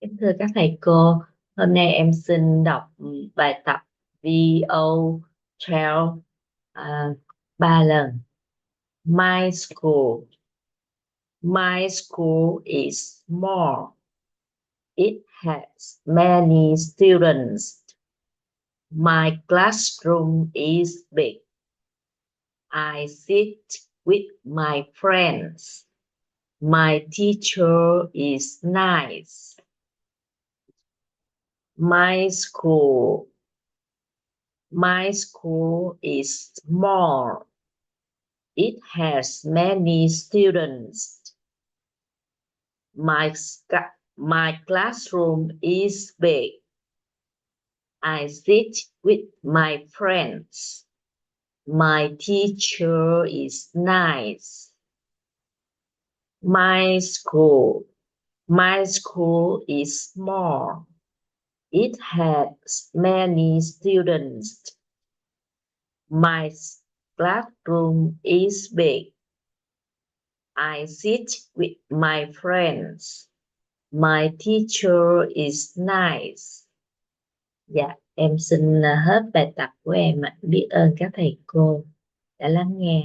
Kính thưa các thầy cô, hôm nay em xin đọc bài tập VO 3 lần. My school is small. It has many students. My classroom is big. I sit with my friends. My teacher is nice. My school is small. It has many students. My classroom is big. I sit with my friends. My teacher is nice. My school is small. It has many students. My classroom is big. I sit with my friends. My teacher is nice. Dạ, em xin hết bài tập của em ạ. Biết ơn các thầy cô đã lắng nghe.